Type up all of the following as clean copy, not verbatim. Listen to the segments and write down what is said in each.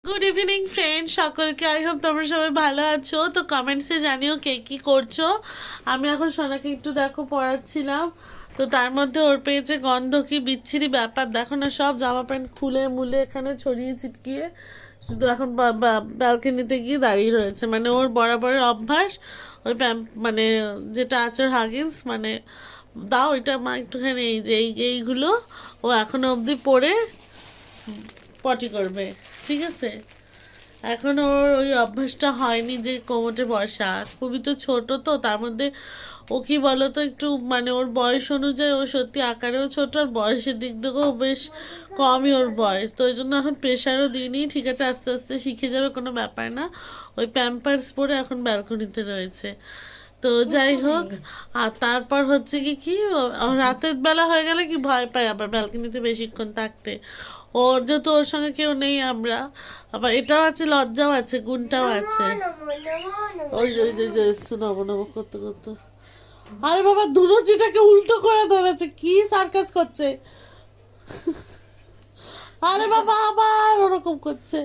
Good evening friend, সকলকে। I hope তোমরা সবাই ভালো আছো। তো কমেন্টসে জানিও কে কী করছো। আমি এখন সোনাকে একটু দেখো পড়াচ্ছিলাম, তো তার মধ্যে ওর পেয়েছে গন্ধ, কি বিচ্ছিরি ব্যাপার দেখো না, সব জামা প্যান্ট খুলে মুলে এখানে ছড়িয়ে ছিটকিয়ে শুধু এখন ব্যালকনিতে গিয়ে দাঁড়িয়ে রয়েছে। মানে ওর বরাবরের অভ্যাস, ওই মানে যেটা আছে ওর হাগিস, মানে দাও এটা মা একটুখানি, এই যে এইগুলো ও এখনো অবধি পরে পটি করবে, ঠিক আছে। এখন ওর ওই অভ্যাসটা হয়নি যে কোমোটে বসা, খুবই তো ছোট, তো তার মধ্যে ও কি বলো তো, একটু মানে ওর বয়স অনুযায়ী ও সত্যি আকারেও ছোট আর বয়সের দিক থেকেও বেশ কমই ওর বয়স, তো ওই জন্য এখন প্রেশারও দিইনি। ঠিক আছে, আস্তে আস্তে শিখে যাবে, কোনো ব্যাপার না। ওই প্যাম্পার্স পরে এখন ব্যালকনিতে রয়েছে। তো যাই হোক, আর তারপর হচ্ছে কি রাতের বেলা হয়ে গেলে কি ভয় পায় আবার ব্যালকনিতে বেশিক্ষণ থাকতে। ওর যেহেতু ওর সঙ্গে কেউ নেই, আমরা আবার এটাও আছে, লজ্জাও আছে, গুণটাও আছে। ওই ওই যে যে এসছে নব নব করতে করতে। আরে বাবা, দুরুচিটাকে উল্টো করে ধরেছে, কি সার্কাস করছে। আরে বাবা আবার ওরকম করছে,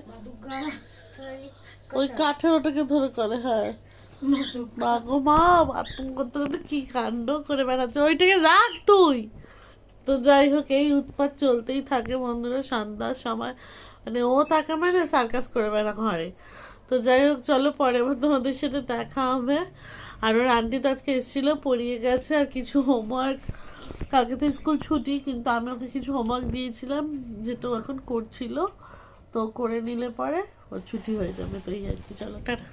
ওই কাঠের ওটাকে ধরে করে। হ্যাঁ মা গো মা, বাথরুম করতে করতে কি কাণ্ড করে বেড়াচ্ছে, ওইটাকে রাখ তুই। তো যাই হোক, এই উৎপাত চলতেই থাকে বন্ধুরা সন্ধ্যার সময়, মানে ও থাকা মানে সার্কাস করে বেড়া ঘরে। তো যাই হোক, চলো পরে আবার তোমাদের সাথে দেখা হবে। আর ওর আন্টি তো আজকে এসেছিলো, পড়িয়ে গেছে, আর কিছু হোমওয়ার্ক, কালকে তো স্কুল ছুটি, কিন্তু আমি ওকে কিছু হোমওয়ার্ক দিয়েছিলাম যেটা ও এখন করছিল, তো করে নিলে পরে ওর ছুটি হয়ে যাবে। তো এই আর কি, চলো টাটা।